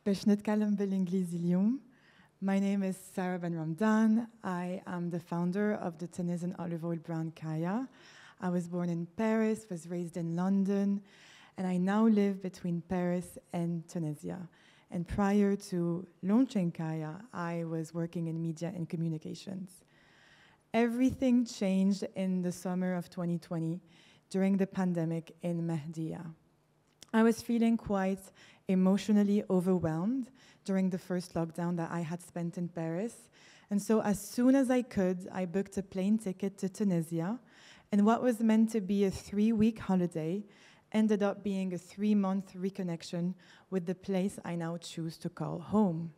باش نتكلم بالإنجليزي اليوم. My name is Sarah Ben Romdane. I am the founder of the Tunisian olive oil brand Kaya. I was born in Paris, was raised in London, and I now live between Paris and Tunisia. And prior to launching Kaya, I was working in media and communications. Everything changed in the summer of 2020 during the pandemic in Mehdia. I was feeling quite emotionally overwhelmed during the first lockdown that I had spent in Paris. And so as soon as I could, I booked a plane ticket to Tunisia. And what was meant to be a 3-week holiday ended up being a 3-month reconnection with the place I now choose to call home.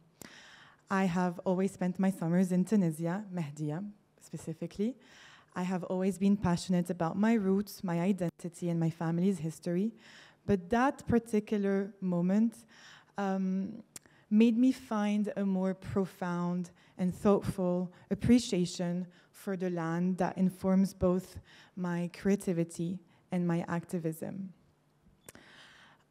I have always spent my summers in Tunisia, Mehdia specifically. I have always been passionate about my roots, my identity, and my family's history. But that particular moment made me find a more profound and thoughtful appreciation for the land that informs both my creativity and my activism.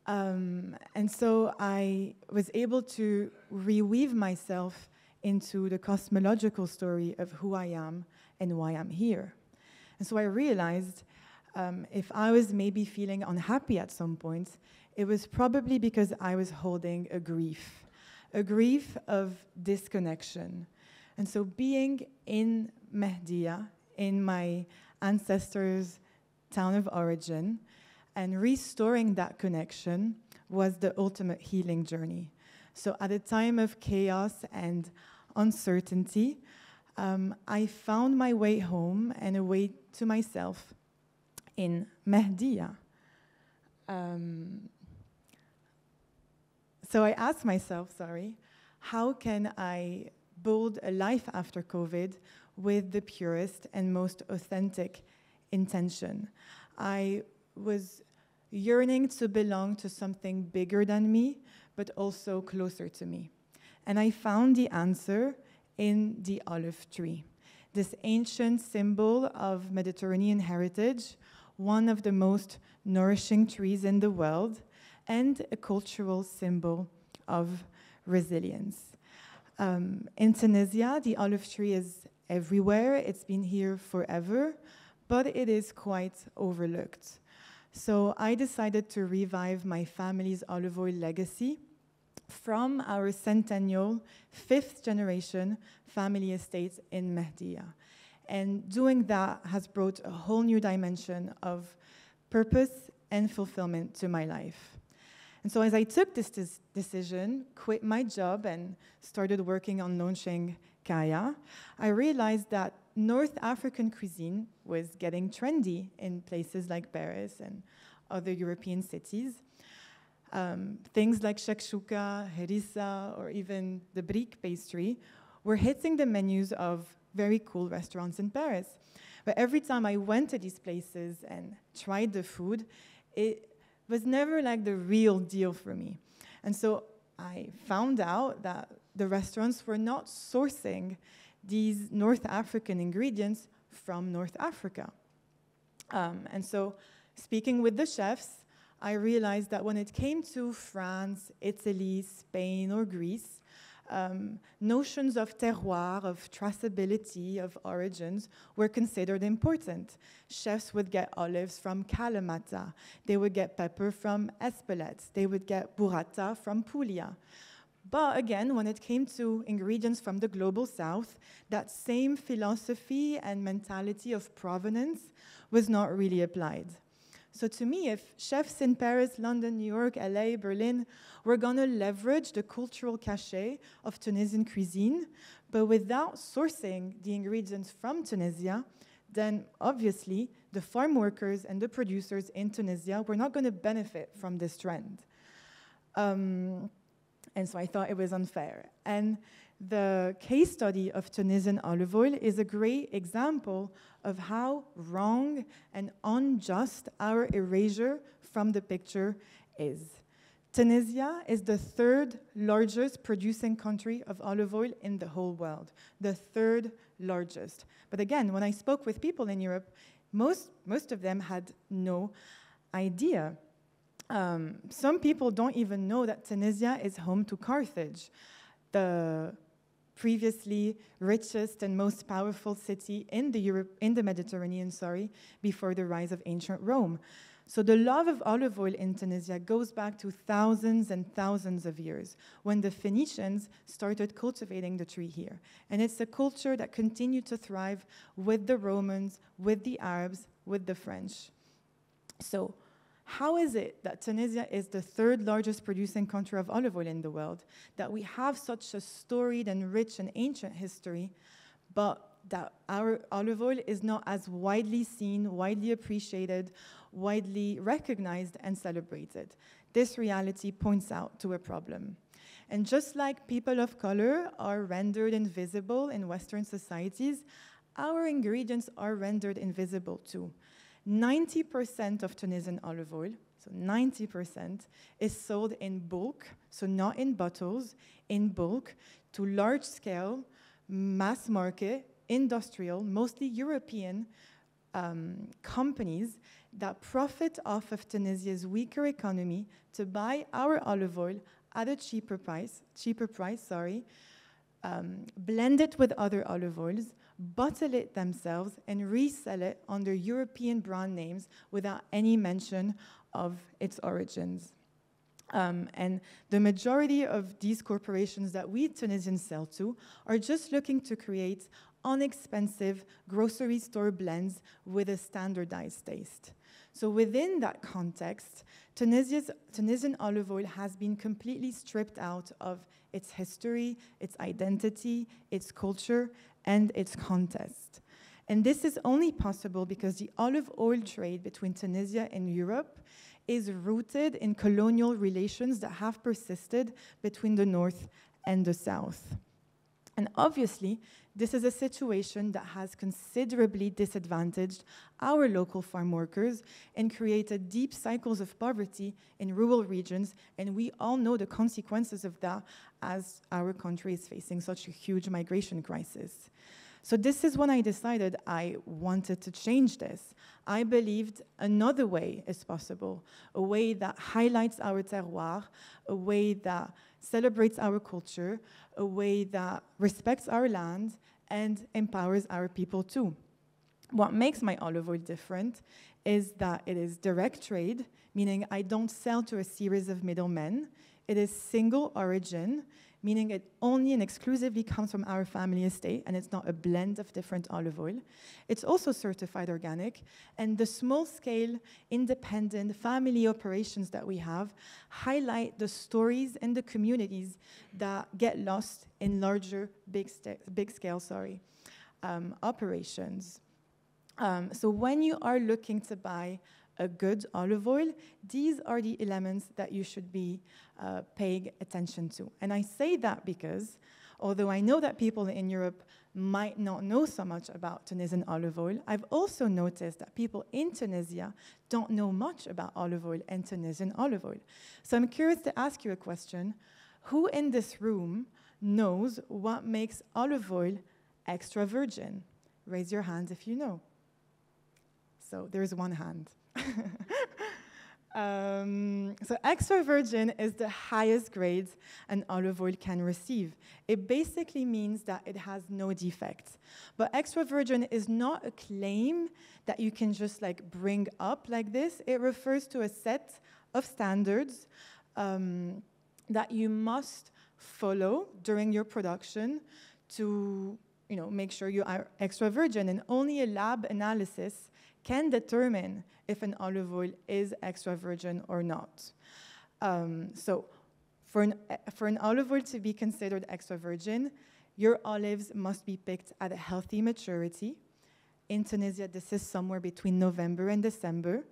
And so I was able to reweave myself into the cosmological story of who I am and why I'm here. And so I realized if I was maybe feeling unhappy at some point, it was probably because I was holding a grief of disconnection. And so being in Mehdia, in my ancestors' town of origin, and restoring that connection was the ultimate healing journey. So at a time of chaos and uncertainty, I found my way home and a way to myself in Mehdia. So I asked myself, how can I build a life after COVID with the purest and most authentic intention? I was yearning to belong to something bigger than me, but also closer to me. And I found the answer in the olive tree, this ancient symbol of Mediterranean heritage, one of the most nourishing trees in the world, and a cultural symbol of resilience. In Tunisia, the olive tree is everywhere. It's been here forever, but it is quite overlooked. So I decided to revive my family's olive oil legacy from our centennial 5th generation family estate in Mehdia. And doing that has brought a whole new dimension of purpose and fulfillment to my life. And so as I took this decision, quit my job and started working on launching Kaya, I realized that North African cuisine was getting trendy in places like Paris and other European cities. Things like shakshuka, harissa, or even the brique pastry were hitting the menus of very cool restaurants in Paris. But every time I went to these places and tried the food, it was never like the real deal for me. And so I found out that the restaurants were not sourcing these North African ingredients from North Africa. And so speaking with the chefs, I realized that when it came to France, Italy, Spain, or Greece, notions of terroir, of traceability, of origins were considered important. Chefs would get olives from Kalamata. They would get pepper from Espelette. They would get burrata from Puglia. But again, when it came to ingredients from the global south, that same philosophy and mentality of provenance was not really applied. So to me, if chefs in Paris, London, New York, LA, Berlin were going to leverage the cultural cachet of Tunisian cuisine, but without sourcing the ingredients from Tunisia, then obviously the farm workers and the producers in Tunisia were not going to benefit from this trend. And so I thought it was unfair. And the case study of Tunisian olive oil is a great example of how wrong and unjust our erasure from the picture is. Tunisia is the 3rd largest producing country of olive oil in the whole world, the 3rd largest. But again, when I spoke with people in Europe, most of them had no idea. Some people don't even know that Tunisia is home to Carthage, the previously richest and most powerful city in the Mediterranean, before the rise of ancient Rome. So the love of olive oil in Tunisia goes back to thousands and thousands of years, when the Phoenicians started cultivating the tree here. And it's a culture that continued to thrive with the Romans, with the Arabs, with the French. So how is it that Tunisia is the third largest producing country of olive oil in the world, that we have such a storied and rich and ancient history, but that our olive oil is not as widely seen, widely appreciated, widely recognized and celebrated? This reality points out to a problem. And just like people of color are rendered invisible in Western societies, our ingredients are rendered invisible too. 90% of Tunisian olive oil, so 90%, is sold in bulk, so not in bottles, in bulk, to large-scale, mass market, industrial, mostly European companies that profit off of Tunisia's weaker economy to buy our olive oil at a cheaper price, blend it with other olive oils, bottle it themselves, and resell it under European brand names without any mention of its origins. And the majority of these corporations that we Tunisians sell to are just looking to create inexpensive grocery store blends with a standardized taste. So within that context, Tunisian olive oil has been completely stripped out of its history, its identity, its culture, and its context. And this is only possible because the olive oil trade between Tunisia and Europe is rooted in colonial relations that have persisted between the North and the South. And obviously, this is a situation that has considerably disadvantaged our local farm workers and created deep cycles of poverty in rural regions, and we all know the consequences of that as our country is facing such a huge migration crisis. So this is when I decided I wanted to change this. I believed another way is possible, a way that highlights our terroir, a way that celebrates our culture, a way that respects our land and empowers our people too. What makes my olive oil different is that it is direct trade, meaning I don't sell to a series of middlemen. It is single origin, meaning it only and exclusively comes from our family estate, and it's not a blend of different olive oil. It's also certified organic, and the small-scale, independent family operations that we have highlight the stories and the communities that get lost in larger, big-scale operations. So when you are looking to buy a good olive oil, these are the elements that you should be paying attention to. And I say that because, although I know that people in Europe might not know so much about Tunisian olive oil, I've also noticed that people in Tunisia don't know much about olive oil and Tunisian olive oil. So I'm curious to ask you a question. Who in this room knows what makes olive oil extra virgin? Raise your hand if you know. So there's one hand. So extra virgin is the highest grade an olive oil can receive. It basically means that it has no defects. But extra virgin is not a claim that you can just bring up like this. It refers to a set of standards that you must follow during your production to make sure you are extra virgin, and only a lab analysis can determine if an olive oil is extra virgin or not. So for an olive oil to be considered extra virgin, your olives must be picked at a healthy maturity. In Tunisia, this is somewhere between November and December.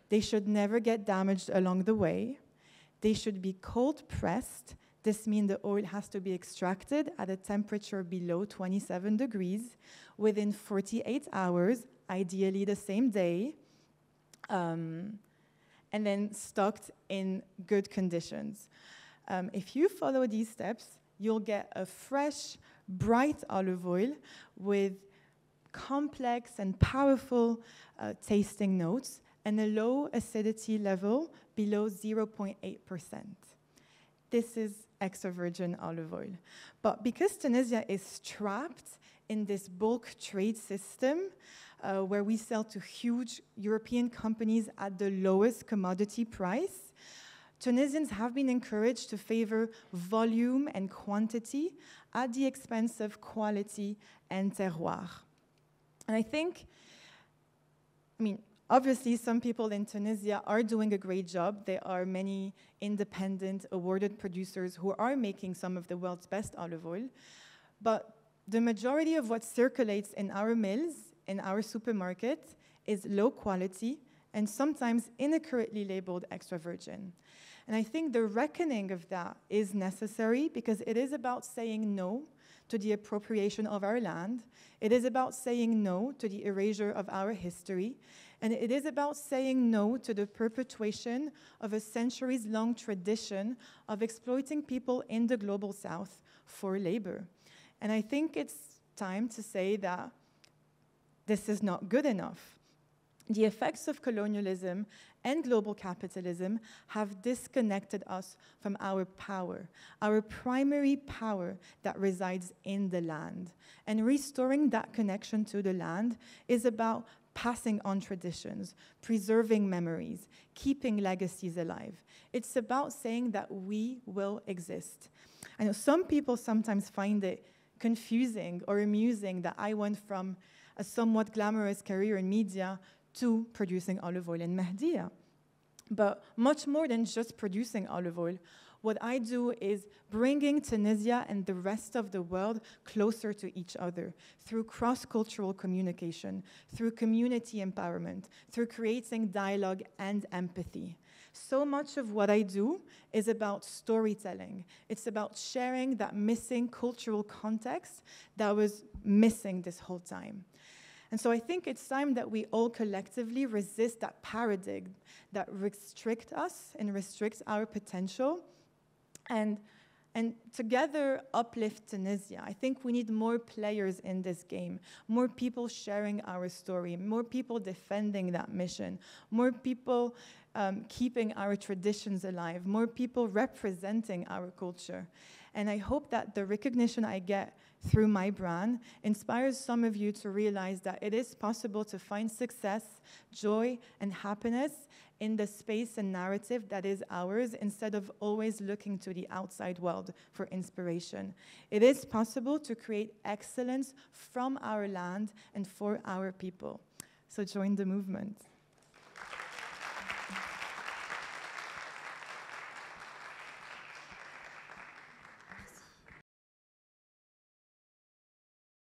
They should never get damaged along the way. They should be cold pressed. This means the oil has to be extracted at a temperature below 27 degrees within 48 hours, ideally the same day, and then stocked in good conditions. If you follow these steps, you'll get a fresh, bright olive oil with complex and powerful tasting notes, and a low acidity level below 0.8%. This is extra virgin olive oil. But because Tunisia is trapped in this bulk trade system, where we sell to huge European companies at the lowest commodity price, Tunisians have been encouraged to favor volume and quantity at the expense of quality and terroir. And I think, obviously some people in Tunisia are doing a great job. There are many independent, awarded producers who are making some of the world's best olive oil. But the majority of what circulates in our mills, in our supermarket, is low quality and sometimes inaccurately labeled extra virgin. And I think the reckoning of that is necessary because it is about saying no to the appropriation of our land. It is about saying no to the erasure of our history. And it is about saying no to the perpetuation of a centuries-long tradition of exploiting people in the global south for labor. And I think it's time to say that this is not good enough. The effects of colonialism and global capitalism have disconnected us from our power, our primary power that resides in the land. And restoring that connection to the land is about passing on traditions, preserving memories, keeping legacies alive. It's about saying that we will exist. I know some people sometimes find it confusing or amusing that I went from a somewhat glamorous career in media to producing olive oil in Mahdia. But much more than just producing olive oil, what I do is bringing Tunisia and the rest of the world closer to each other through cross-cultural communication, through community empowerment, through creating dialogue and empathy. So much of what I do is about storytelling. It's about sharing that missing cultural context that was missing this whole time. And so I think it's time that we all collectively resist that paradigm that restricts us and restricts our potential and together uplift Tunisia. I think we need more players in this game, more people sharing our story, more people defending that mission, more people keeping our traditions alive, more people representing our culture. And I hope that the recognition I get through my brand inspires some of you to realize that it is possible to find success, joy, and happiness in the space and narrative that is ours instead of always looking to the outside world for inspiration. It is possible to create excellence from our land and for our people. So join the movement.